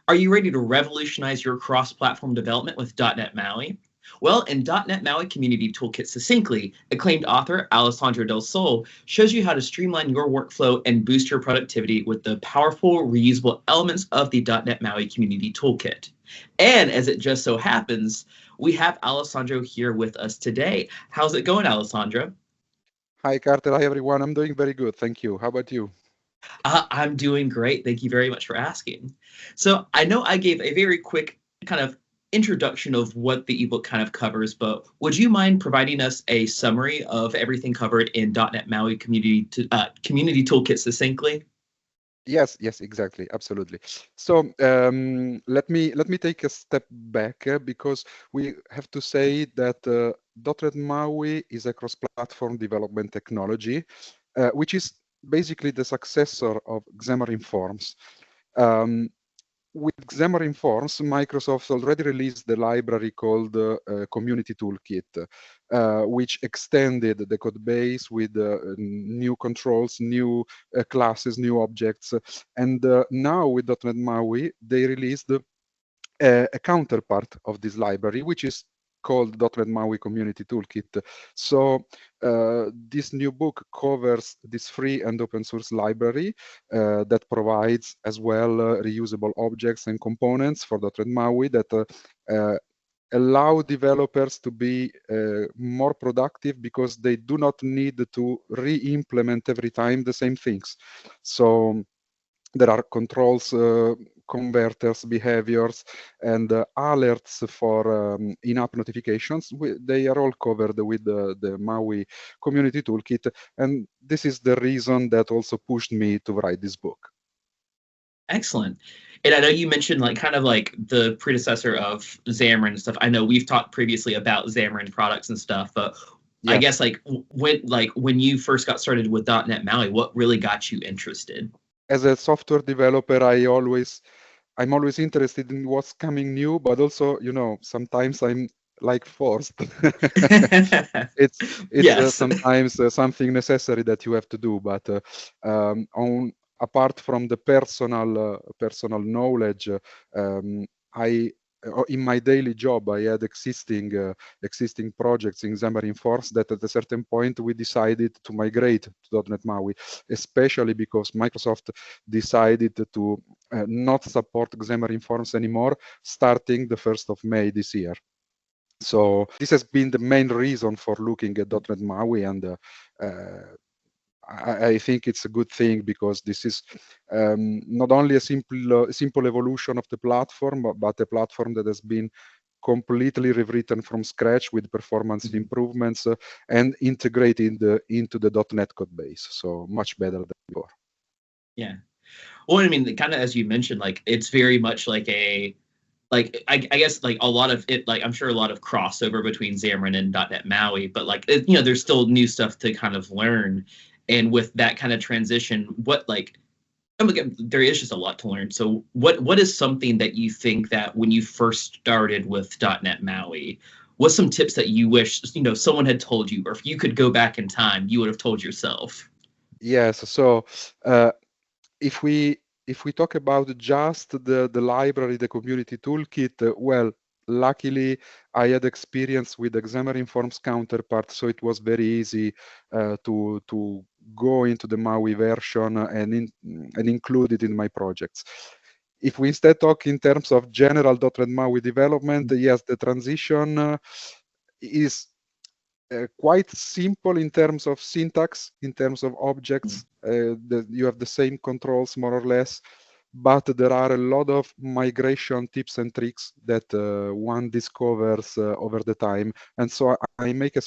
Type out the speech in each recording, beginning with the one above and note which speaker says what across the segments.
Speaker 1: Are you ready to revolutionize your cross-platform development with .NET MAUI? Well, in .NET MAUI Community Toolkit Succinctly, acclaimed author Alessandro Del Sol shows you how to streamline your workflow and boost your productivity with the powerful, reusable elements of the .NET MAUI Community Toolkit. And as it just so happens, we have Alessandro here with us today. How's it going, Alessandro?
Speaker 2: Hi, Carter. Hi, everyone. I'm doing very good. Thank you. How about you?
Speaker 1: I'm doing great. Thank you very much for asking. So I know I gave a very quick kind of introduction of what the ebook kind of covers, but would you mind providing us a summary of everything covered in .NET MAUI Community Toolkit succinctly?
Speaker 2: Yes, exactly, absolutely. So let me take a step back because we have to say that .NET MAUI is a cross-platform development technology, which is basically the successor of Xamarin Forms. Um, with Xamarin Forms, Microsoft already released the library called Community Toolkit, which extended the code base with new controls, new classes, new objects. And now with .NET MAUI, they released a counterpart of this library, which is called .NET MAUI Community Toolkit. So this new book covers this free and open source library that provides as well reusable objects and components for .NET MAUI that allow developers to be more productive because they do not need to re-implement every time the same things. So there are controls, converters, behaviors, and alerts for in-app notifications. They are all covered with the MAUI Community Toolkit, and this is the reason that also pushed me to write this book.
Speaker 1: Excellent. And I know you mentioned like kind of like the predecessor of Xamarin and stuff. I know we've talked previously about Xamarin products and stuff, but I
Speaker 2: Yes.
Speaker 1: guess when you first got started with .NET MAUI, what really got you interested?
Speaker 2: As a software developer, I'm always interested in what's coming new, but also, sometimes I'm like forced. It's
Speaker 1: Yes.
Speaker 2: sometimes something necessary that you have to do, but apart from the personal knowledge, I in my daily job I had existing projects in Xamarin Force that at a certain point we decided to migrate to .NET MAUI, especially because Microsoft decided to not support Xamarin Forms anymore starting the 1st of May this year. So this has been the main reason for looking at .NET MAUI, and I think it's a good thing because this is not only a simple evolution of the platform, but a platform that has been completely rewritten from scratch with performance improvements and integrated into the .NET code base. So much better than before.
Speaker 1: Yeah. Well, I mean, kind of as you mentioned, like it's very much like I guess like a lot of it, like I'm sure a lot of crossover between Xamarin and .NET MAUI, but like there's still new stuff to kind of learn, and with that kind of transition, there is just a lot to learn. So what is something that you think that when you first started with .NET MAUI, what's some tips that you wish someone had told you, or if you could go back in time, you would have told yourself?
Speaker 2: Yes. So if we talk about just the library, the community toolkit, well, luckily I had experience with the Xamarin Forms counterpart, so it was very easy to go into the MAUI version and include it in my projects. If we instead talk in terms of general .NET MAUI development, yes, the transition is quite simple in terms of syntax, in terms of objects. You have the same controls more or less, but there are a lot of migration tips and tricks that one discovers over the time. And so I make a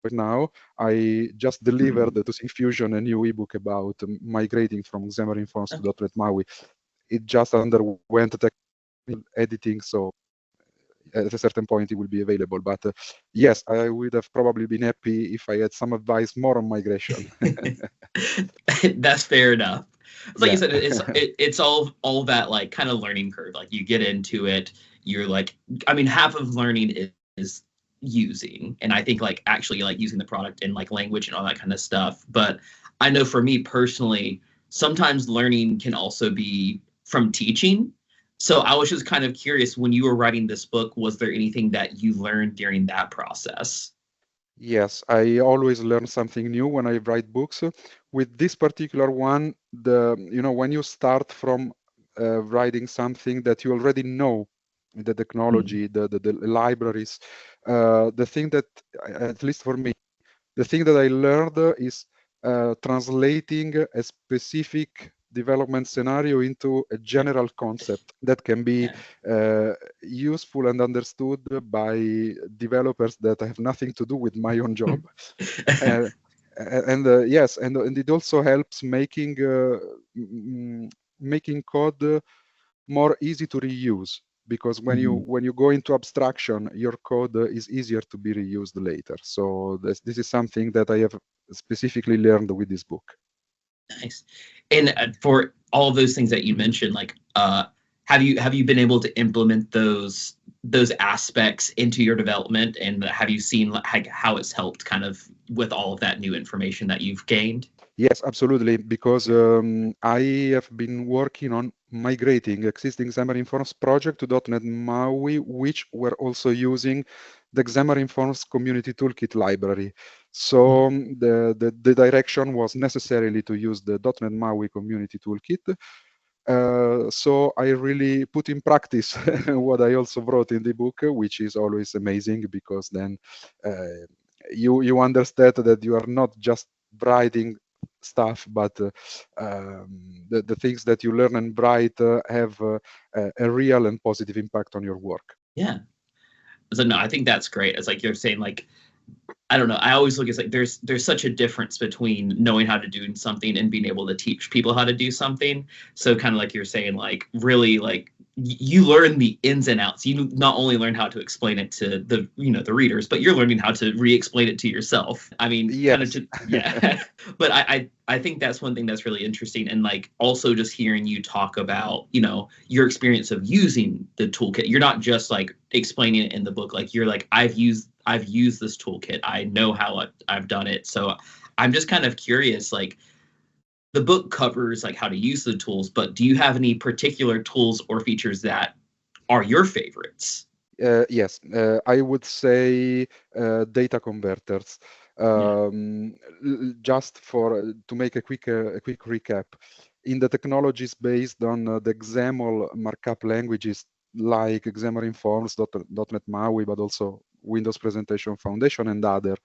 Speaker 2: right now. I just delivered to Syncfusion a new ebook about migrating from Xamarin Forms to .NET MAUI. It just underwent editing, so at a certain point it will be available. But yes, I would have probably been happy if I had some advice more on migration.
Speaker 1: That's fair enough. Like you
Speaker 2: Yeah.
Speaker 1: said, it's all that like kind of learning curve. Like you get into it, you're like, I mean, half of learning is using, and I think like actually like using the product and like language and all that kind of stuff. But I know for me personally, sometimes learning can also be from teaching. So I was just kind of curious, when you were writing this book, was there anything that you learned during that process?
Speaker 2: Yes, I always learn something new when I write books. With this particular one, when you start from writing something that you already know, the
Speaker 1: Mm.
Speaker 2: technology, the libraries, the thing that, at least for me, the thing that I learned is translating a specific development scenario into a general concept that can be
Speaker 1: Yeah.
Speaker 2: useful and understood by developers that have nothing to do with my own job. Uh, yes, and it also helps making code more easy to reuse, because
Speaker 1: Mhm.
Speaker 2: when you go into abstraction, your code is easier to be reused later. So this is something that I have specifically learned with this book.
Speaker 1: Nice. And for all of those things that you mentioned, like, have you been able to implement those aspects into your development, and have you seen like how it's helped kind of with all of that new information that you've gained?
Speaker 2: Yes, absolutely, because I have been working on migrating existing Xamarin Forms project to .NET MAUI, which were also using the Xamarin Forms Community Toolkit library. So the direction was necessarily to use the .NET MAUI Community Toolkit. So I really put in practice what I also wrote in the book, which is always amazing, because then you understand that you are not just writing stuff, but the things that you learn and write have a real and positive impact on your work.
Speaker 1: Yeah. So no, I think that's great. It's like you're saying, like, I don't know. I always look at, like, there's such a difference between knowing how to do something and being able to teach people how to do something. So kind of like you're saying, like, really, like, you learn the ins and outs. You not only learn how to explain it to the readers, but you're learning how to re-explain it to yourself. I mean, kind of
Speaker 2: Yes.
Speaker 1: to, yeah. But I think that's one thing that's really interesting, and like also just hearing you talk about your experience of using the toolkit. You're not just like explaining it in the book. Like, you're like, I've used this toolkit. I know how I've done it. So I'm just kind of curious, like, the book covers like how to use the tools, but do you have any particular tools or features that are your favorites?
Speaker 2: Yes, I would say data converters.
Speaker 1: Yeah.
Speaker 2: Just for to make a quick recap, in the technologies based on the XAML markup languages like Xamarin Forms, .NET MAUI, but also Windows Presentation Foundation and other,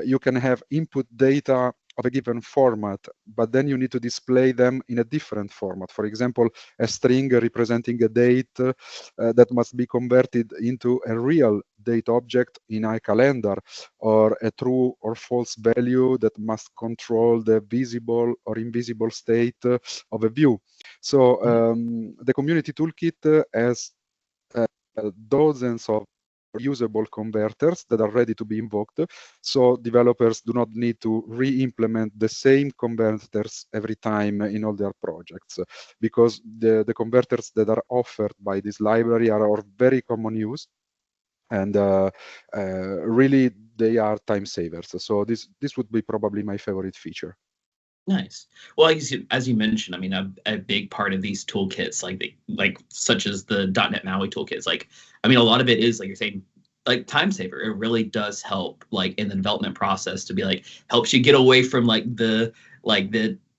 Speaker 2: you can have input data of a given format, but then you need to display them in a different format. For example, a string representing a date that must be converted into a real date object in iCalendar, or a true or false value that must control the visible or invisible state of a view. So the Community Toolkit has dozens of usable converters that are ready to be invoked. So developers do not need to re-implement the same converters every time in all their projects, because the converters that are offered by this library are of very common use, and really they are time savers. So this would be probably my favorite feature.
Speaker 1: Nice. Well, as you mentioned, I mean, a big part of these toolkits, like such as the .NET MAUI toolkits, like, I mean, a lot of it is like you're saying, like, time saver. It really does help, like, in the development process, to be like, helps you get away from like the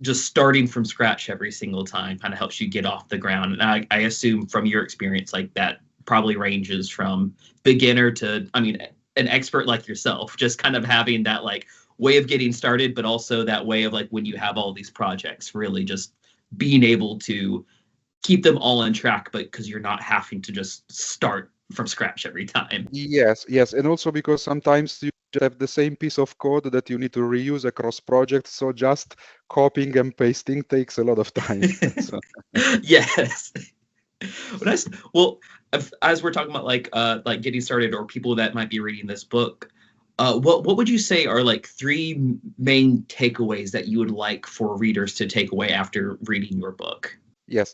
Speaker 1: just starting from scratch every single time. Kind of helps you get off the ground. And I assume from your experience, like, that probably ranges from beginner to, I mean, an expert like yourself, just kind of having that, like, way of getting started, but also that way of, like, when you have all these projects, really just being able to keep them all on track, but because you're not having to just start from scratch every time.
Speaker 2: Yes, yes, and also because sometimes you just have the same piece of code that you need to reuse across projects, so just copying and pasting takes a lot of time. So,
Speaker 1: Yes. Nice. Well, as we're talking about, like getting started, or people that might be reading this book, what would you say are like three main takeaways that you would like for readers to take away after reading your book?
Speaker 2: yes,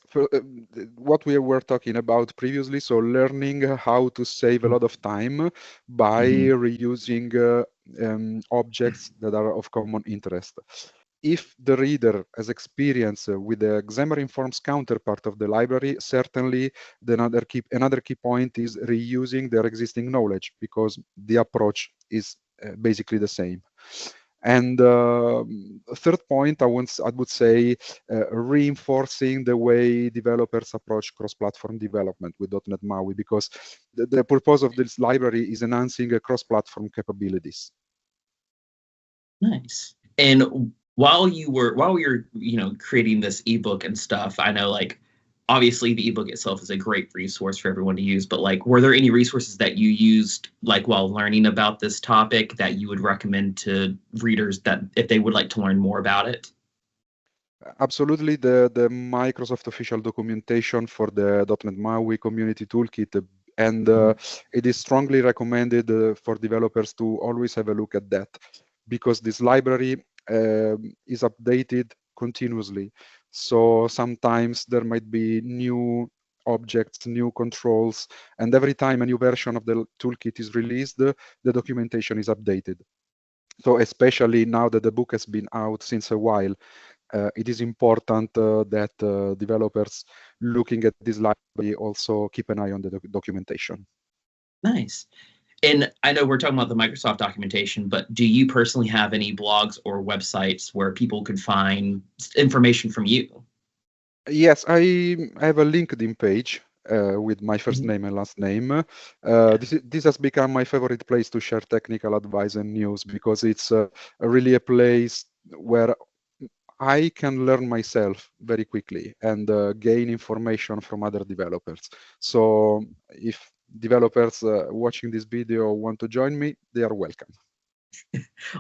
Speaker 2: what we were talking about previously, so learning how to save a lot of time by
Speaker 1: Mm-hmm.
Speaker 2: reusing objects that are of common interest. if the reader has experience with the Xamarin Forms counterpart of the library, certainly another key point is reusing their existing knowledge, because the approach is basically the same. And third point, I would say reinforcing the way developers approach cross-platform development with .NET MAUI, because the purpose of this library is enhancing cross-platform capabilities.
Speaker 1: Nice. And while you're creating this ebook and stuff, I know like obviously the ebook itself is a great resource for everyone to use, but like were there any resources that you used like while learning about this topic that you would recommend to readers that if they would like to learn more about it?
Speaker 2: Absolutely, the Microsoft official documentation for the .NET MAUI Community Toolkit, and it is strongly recommended for developers to always have a look at that, because this library is updated continuously. So sometimes there might be new objects, new controls, and every time a new version of the toolkit is released, the documentation is updated. So especially now that the book has been out since a while, it is important that developers looking at this library also keep an eye on the documentation.
Speaker 1: Nice. And I know we're talking about the Microsoft documentation, but do you personally have any blogs or websites where people could find information from you?
Speaker 2: Yes, I have a LinkedIn page with my first name and last name. This has become my favorite place to share technical advice and news, because it's really a place where I can learn myself very quickly and gain information from other developers. So if developers watching this video want to join me, they are welcome.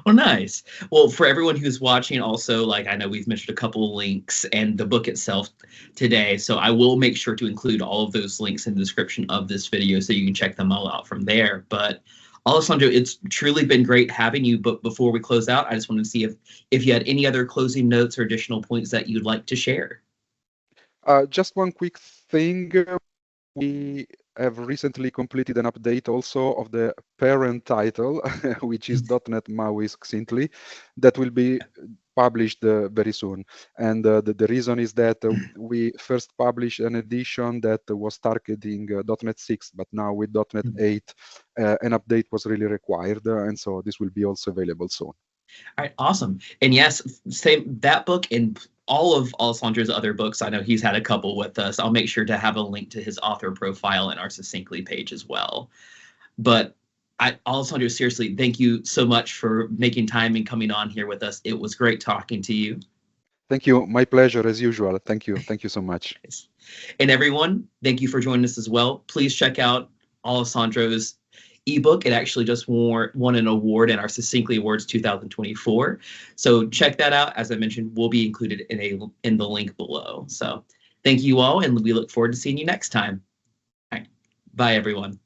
Speaker 1: Well, nice. Well, for everyone who's watching also, like I know we've mentioned a couple of links and the book itself today, so I will make sure to include all of those links in the description of this video so you can check them all out from there. But Alessandro, it's truly been great having you, but before we close out, I just wanted to see if you had any other closing notes or additional points that you'd like to share.
Speaker 2: Just one quick thing. We have recently completed an update also of the parent title, which is .NET MAUI Succinctly, that will be published very soon. And the reason is that we first published an edition that was targeting .NET 6, but now with .NET 8, an update was really required. And so this will be also available soon.
Speaker 1: All right, awesome. And yes, same that book and all of Alessandro's other books. I know he's had a couple with us. I'll make sure to have a link to his author profile in our Succinctly page as well. But Alessandro, seriously, thank you so much for making time and coming on here with us. It was great talking to you.
Speaker 2: Thank you. My pleasure, as usual. Thank you. Thank you so much.
Speaker 1: And everyone, thank you for joining us as well. Please check out Alessandro's ebook. It actually just won an award in our Succinctly Awards 2024. So check that out. As I mentioned, will be included in the link below. So thank you all, and we look forward to seeing you next time. All right. Bye, everyone.